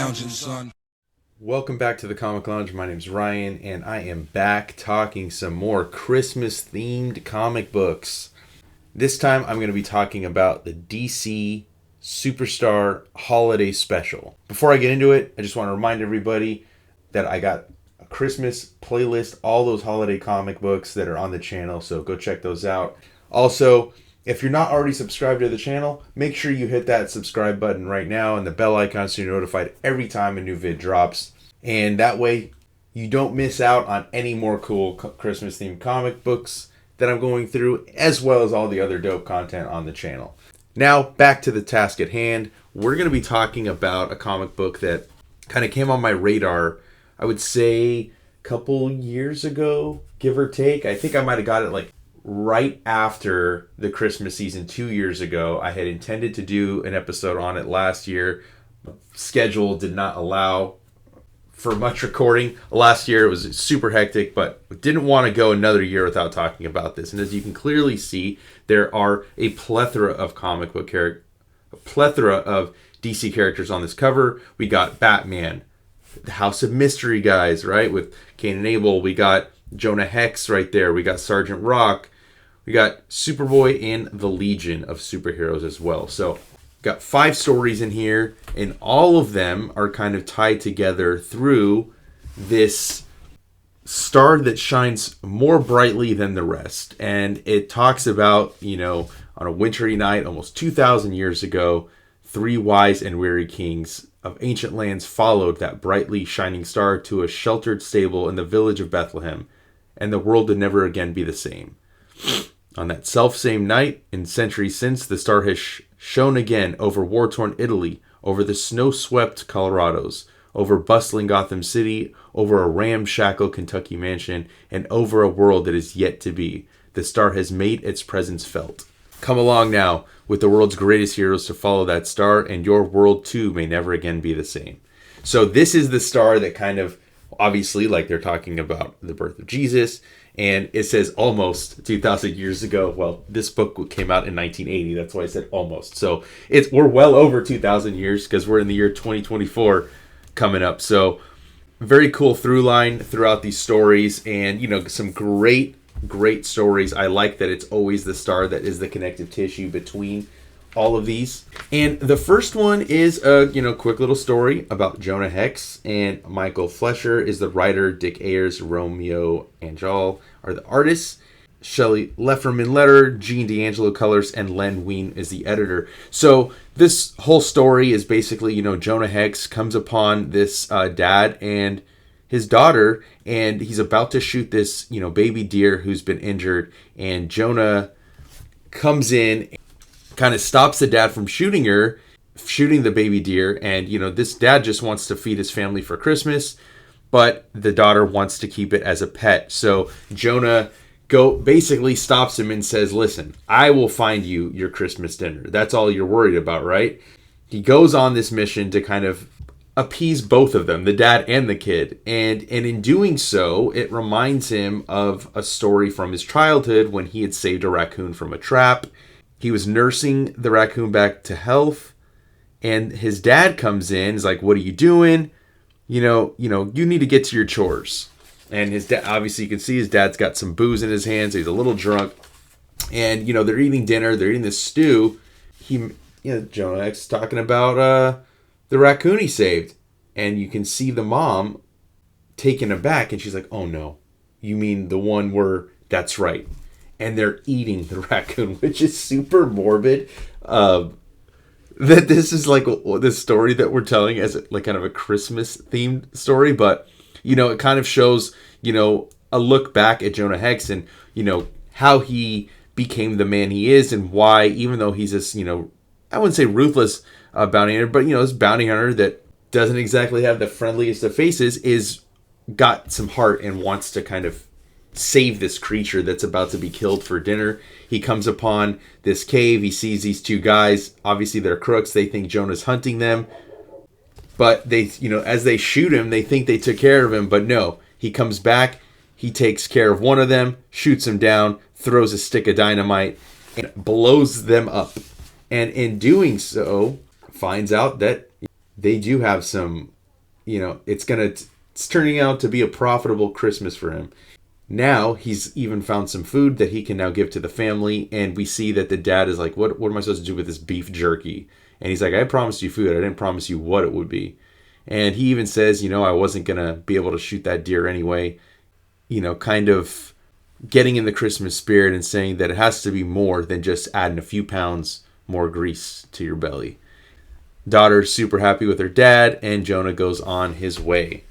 lounging, son. Welcome back to the Comic Lounge. My name's Ryan, and I am back talking some more Christmas-themed comic books. This time, I'm going to be talking about the DC Superstar Holiday Special. Before I get into it, I just want to remind everybody that I got a Christmas playlist, all those holiday comic books that are on the channel, so go check those out. Also, if you're not already subscribed to the channel, make sure you hit that subscribe button right now and the bell icon so you're notified every time a new vid drops. And that way, you don't miss out on any more cool Christmas-themed comic books that I'm going through, as well as all the other dope content on the channel. Now, back to the task at hand. We're going to be talking about a comic book that kind of came on my radar, I would say, a couple years ago, give or take. I think I might have got it like right after the Christmas season 2 years ago. I had intended to do an episode on it last year. Schedule did not allow for much recording. Last year it was super hectic, but didn't want to go another year without talking about this. And as you can clearly see, there are a plethora of comic book characters, a plethora of DC characters on this cover. We got Batman, the House of Mystery guys, right? With Cain and Abel. We got Jonah Hex right there. We got Sergeant Rock. We got Superboy and the Legion of superheroes as well. So, got 5 stories in here, and all of them are kind of tied together through this star that shines more brightly than the rest. And it talks about, on a wintry night, almost 2,000 years ago, 3 wise and weary kings of ancient lands followed that brightly shining star to a sheltered stable in the village of Bethlehem, and the world would never again be the same. On that self-same night, in centuries since, the star has shone again over war-torn Italy, over the snow-swept Colorados, over bustling Gotham City, over a ramshackle Kentucky mansion, and over a world that is yet to be. The star has made its presence felt. Come along now, with the world's greatest heroes to follow that star, and your world too may never again be the same. So this is the star that kind of, obviously, like they're talking about the birth of Jesus, and it says almost 2,000 years ago. Well, this book came out in 1980. That's why I said almost. So we're well over 2,000 years because we're in the year 2024 coming up. So very cool through line throughout these stories, and some great stories. I like that it's always the star that is the connective tissue between all of these. And the first one is a quick little story about Jonah Hex, and Michael Fleisher is the writer. Dick Ayers, Romeo, and Angel are the artists. Shelley Lefferman letter, Gene D'Angelo colors, and Len Wein is the editor. So this whole story is basically, Jonah Hex comes upon this dad and his daughter, and he's about to shoot this, baby deer who's been injured, and Jonah comes in, kind of stops the dad from shooting the baby deer, and this dad just wants to feed his family for Christmas, but the daughter wants to keep it as a pet. So Jonah basically stops him and says, listen, I will find you your Christmas dinner. That's all you're worried about, right? He goes on this mission to kind of appease both of them, the dad and the kid, and in doing so, it reminds him of a story from his childhood when he had saved a raccoon from a trap. He was nursing the raccoon back to health, and his dad comes in. He's like, "What are you doing? You need to get to your chores." And his dad, obviously, you can see his dad's got some booze in his hands. So he's a little drunk, and they're eating dinner. They're eating this stew. Jonah X is talking about the raccoon he saved, and you can see the mom taken aback, and she's like, "Oh no, you mean the one where?" That's right. And they're eating the raccoon, which is super morbid. That this is like this story that we're telling as like kind of a Christmas themed story, but it kind of shows a look back at Jonah Hex and how he became the man he is, and why, even though he's this I wouldn't say ruthless bounty hunter, but this bounty hunter that doesn't exactly have the friendliest of faces, is got some heart and wants to kind of save this creature that's about to be killed for dinner. He comes upon this cave. He sees these 2 guys. Obviously, they're crooks. They think Jonah's hunting them. But they, as they shoot him, they think they took care of him. But no, he comes back. He takes care of one of them, shoots him down, throws a stick of dynamite, and blows them up. And in doing so, finds out that they do have some it's turning out to be a profitable Christmas for him. Now he's even found some food that he can now give to the family, and we see that the dad is like, what am I supposed to do with this beef jerky? And he's like, I promised you food. I didn't promise you what it would be. And he even says, I wasn't going to be able to shoot that deer anyway. Kind of getting in the Christmas spirit and saying that it has to be more than just adding a few pounds more grease to your belly. Daughter's super happy with her dad, and Jonah goes on his way.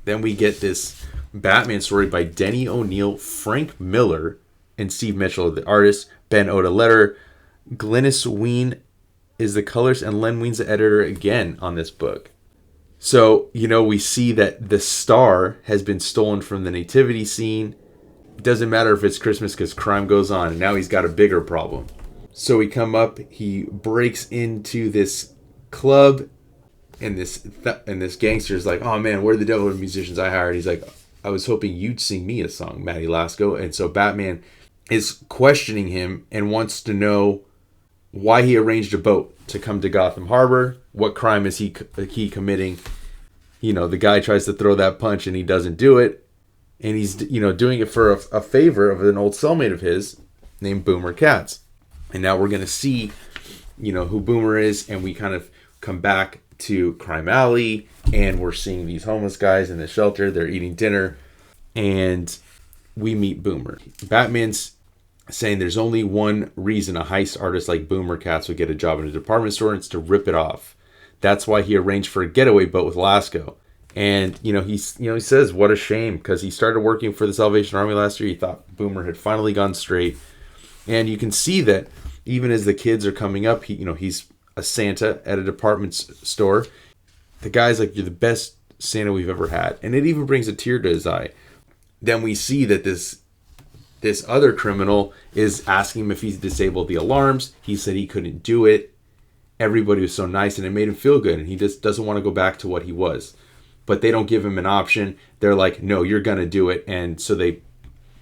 Then we get this Batman story by Denny O'Neil, Frank Miller, and Steve Mitchell, the artist. Ben Oda letter. Glynis Ween is the colors, and Len Ween's the editor again on this book. So, we see that the star has been stolen from the nativity scene. It doesn't matter if it's Christmas because crime goes on, and now he's got a bigger problem. So we come up, he breaks into this club, and this gangster's like, oh man, where are the devil musicians I hired? He's like, I was hoping you'd sing me a song, Matty Lasco. And so Batman is questioning him and wants to know why he arranged a boat to come to Gotham Harbor. What crime is he committing? The guy tries to throw that punch and he doesn't do it. And he's, doing it for a favor of an old cellmate of his named Boomer Katz. And now we're going to see, who Boomer is. And we kind of come back to Crime Alley, and we're seeing these homeless guys in the shelter. They're eating dinner, and we meet Boomer. Batman's saying there's only one reason a heist artist like Boomer Katz would get a job in a department store, and it's to rip it off. That's why he arranged for a getaway boat with Lasco. And he says what a shame, because he started working for the Salvation Army last year. He thought Boomer had finally gone straight, and you can see that even as the kids are coming up, he's a Santa at a department store. The guy's like, you're the best Santa we've ever had. And it even brings a tear to his eye. Then we see that this other criminal is asking him if he's disabled the alarms. He said he couldn't do it. Everybody was so nice, and it made him feel good. And he just doesn't want to go back to what he was. But they don't give him an option. They're like, no, you're going to do it. And so they,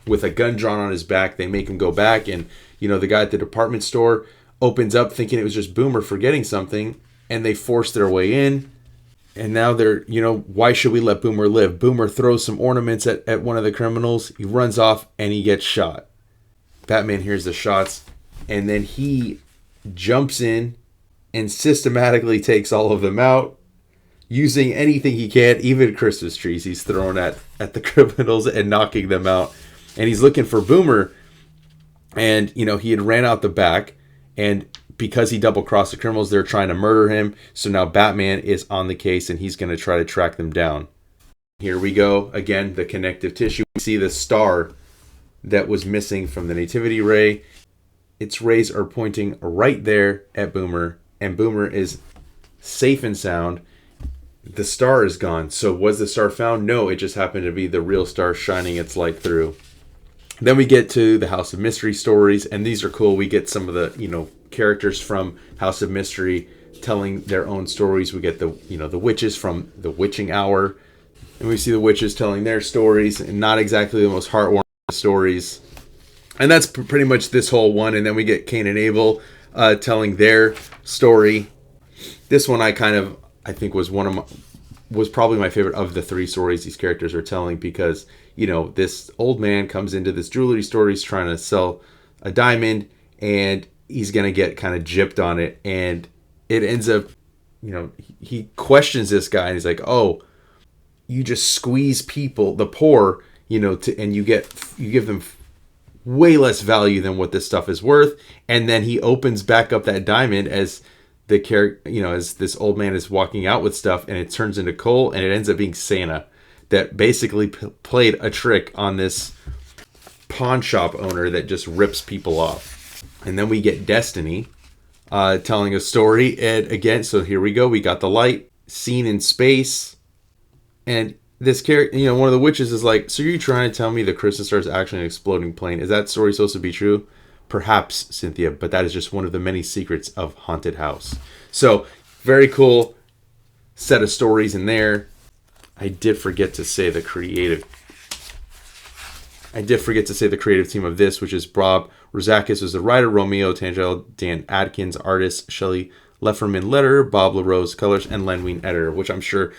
with a gun drawn on his back, they make him go back. And, the guy at the department store opens up thinking it was just Boomer forgetting something, and they force their way in. And now they're, why should we let Boomer live? Boomer throws some ornaments at one of the criminals. He runs off and he gets shot. Batman hears the shots, and then he jumps in and systematically takes all of them out using anything he can, even Christmas trees he's throwing at the criminals and knocking them out. And he's looking for Boomer, and, he had ran out the back. And because he double-crossed the criminals, they're trying to murder him. So now Batman is on the case, and he's going to try to track them down. Here we go. Again, the connective tissue. We see the star that was missing from the nativity ray. Its rays are pointing right there at Boomer, and Boomer is safe and sound. The star is gone. So was the star found? No, it just happened to be the real star shining its light through. Then we get to the House of Mystery stories, and these are cool. We get some of the, characters from House of Mystery telling their own stories. We get the witches from the Witching Hour, and we see the witches telling their stories, and not exactly the most heartwarming stories. And that's pretty much this whole one. And then we get Cain and Abel telling their story. This one I think was probably my favorite of the three stories these characters are telling, because this old man comes into this jewelry store. He's trying to sell a diamond, and he's going to get kind of gypped on it. And it ends up, he questions this guy, and he's like, oh, you just squeeze people, the poor, and you give them way less value than what this stuff is worth. And then he opens back up that diamond as the character, as this old man is walking out with stuff, and it turns into coal, and it ends up being Santa that basically played a trick on this pawn shop owner that just rips people off. And then we get Destiny telling a story. And again, so here we go. We got the light scene in space. And this character, one of the witches is like, so you're trying to tell me the Christmas star is actually an exploding plane? Is that story supposed to be true? Perhaps, Cynthia, but that is just one of the many secrets of Haunted House. So, very cool set of stories in there. I did forget to say the creative team of this, which is Bob Rozakis was the writer, Romeo, Tanghal, Dan Adkins, artist, Shelley Lefferman, letterer, Bob LaRose, colors, and Len Wein, editor, which I'm sure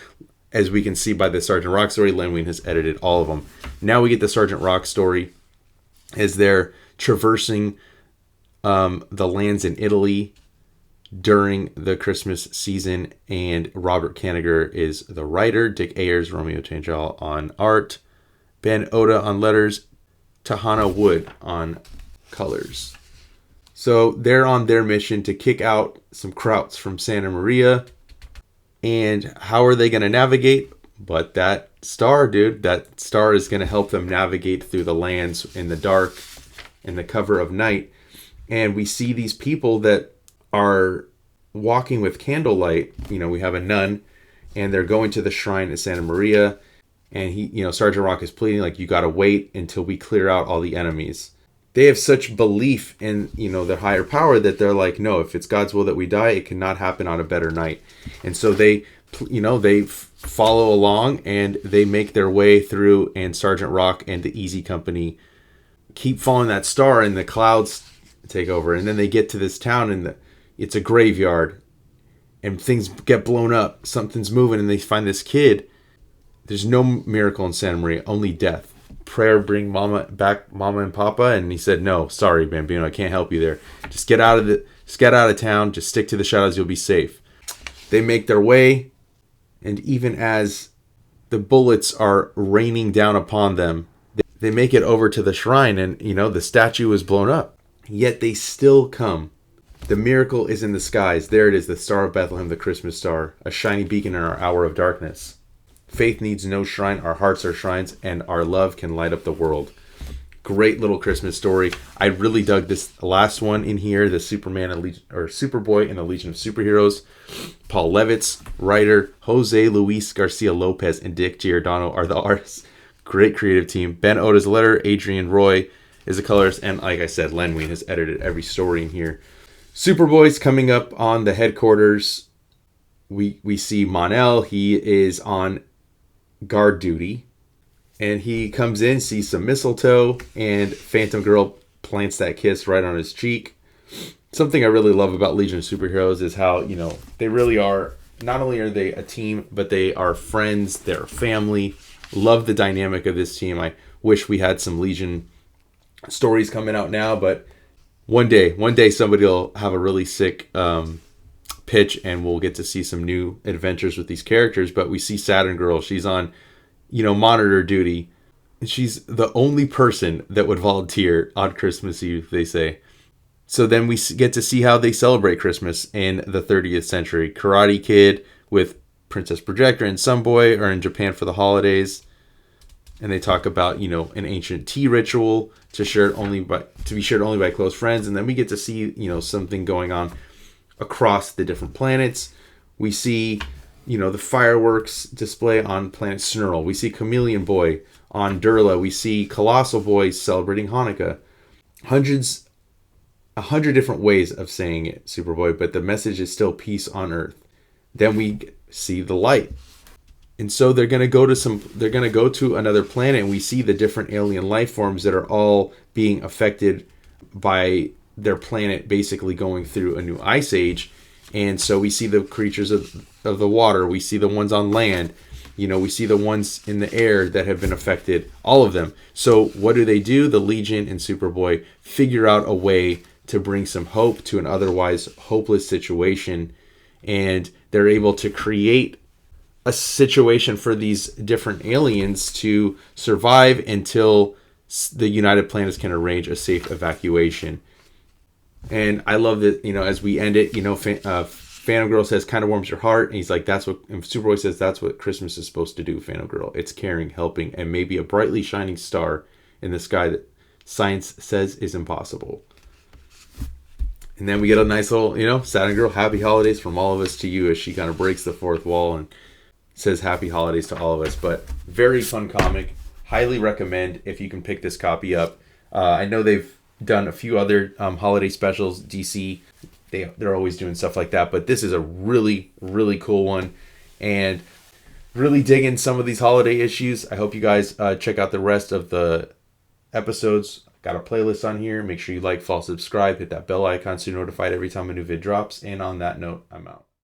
as we can see by the Sergeant Rock story, Len Wein has edited all of them. Now we get the Sergeant Rock story as they're traversing the lands in Italy during the Christmas season, and Robert Kanigher is the writer, Dick Ayers, Romeo Tanghal on art, Ben Oda on letters, Tahana Wood on colors. So they're on their mission to kick out some krauts from Santa Maria. And how are they going to navigate? But that star, dude, that star is going to help them navigate through the lands in the dark, in the cover of night. And we see these people that are walking with candlelight. You know, we have a nun, and they're going to the shrine at Santa Maria. And Sergeant Rock is pleading, like, you got to wait until we clear out all the enemies. They have such belief in, their higher power that they're like, no, if it's God's will that we die, it cannot happen on a better night. And so they follow along, and they make their way through, and Sergeant Rock and the Easy Company keep following that star, and the clouds take over. And then they get to this town, and it's a graveyard, and things get blown up. Something's moving, and they find this kid. There's no miracle in Santa Maria, only death. Prayer bring mama and papa, and he said, no, sorry, Bambino, I can't help you there. Just get out of town, just stick to the shadows, you'll be safe. They make their way, and even as the bullets are raining down upon them, they make it over to the shrine, and the statue is blown up. Yet they still come. The miracle is in the skies. There it is, the Star of Bethlehem, the Christmas star, a shiny beacon in our hour of darkness. Faith needs no shrine, our hearts are shrines, and our love can light up the world. Great little Christmas story. I really dug this last one in here, the Superboy and the Legion of Superheroes. Paul Levitz, writer, José Luis García-López, and Dick Giordano are the artists. Great creative team. Ben Oda's letter, Adrian Roy is the colorist, and like I said, Len Wein has edited every story in here. Superboy's coming up on the headquarters. We see Mon-El. He is on guard duty, and he comes in, sees some mistletoe, and Phantom Girl plants that kiss right on his cheek. Something I really love about Legion of Superheroes is how, they really are, not only are they a team, but they are friends, they're family. Love the dynamic of this team. I wish we had some Legion stories coming out now, but one day somebody will have a really sick pitch, and we'll get to see some new adventures with these characters. But we see Saturn Girl. She's on, monitor duty. And she's the only person that would volunteer on Christmas Eve, they say. So then we get to see how they celebrate Christmas in the 30th century. Karate Kid with Princess Projector and Sunboy are in Japan for the holidays. And they talk about, an ancient tea ritual to be shared only by close friends. And then we get to see, something going on across the different planets. We see, the fireworks display on planet Snurl. We see Chameleon Boy on Durla. We see Colossal Boy celebrating Hanukkah. 100 different ways of saying it, Superboy, but the message is still peace on Earth. Then we see the light. And so they're going to go to another planet, and we see the different alien life forms that are all being affected by their planet basically going through a new ice age. And so we see the creatures of the water, we see the ones on land, we see the ones in the air that have been affected, all of them. So what do? The Legion and Superboy figure out a way to bring some hope to an otherwise hopeless situation, and they're able to create a situation for these different aliens to survive until the United Planets can arrange a safe evacuation. And I love that, as we end it, Phantom Girl says, kind of warms your heart. And he's like, and Superboy says, that's what Christmas is supposed to do, Phantom Girl. It's caring, helping, and maybe a brightly shining star in the sky that science says is impossible. And then we get a nice little, Saturn Girl, happy holidays from all of us to you, as she kind of breaks the fourth wall and says happy holidays to all of us. But very fun comic. Highly recommend if you can pick this copy up. I know they've done a few other holiday specials. DC, they're always doing stuff like that, but this is a really, really cool one, and really digging some of these holiday issues. I hope you guys check out the rest of the episodes. Got a playlist on here. Make sure you like, follow, subscribe, hit that bell icon so you're notified every time a new vid drops. And on that note, I'm out.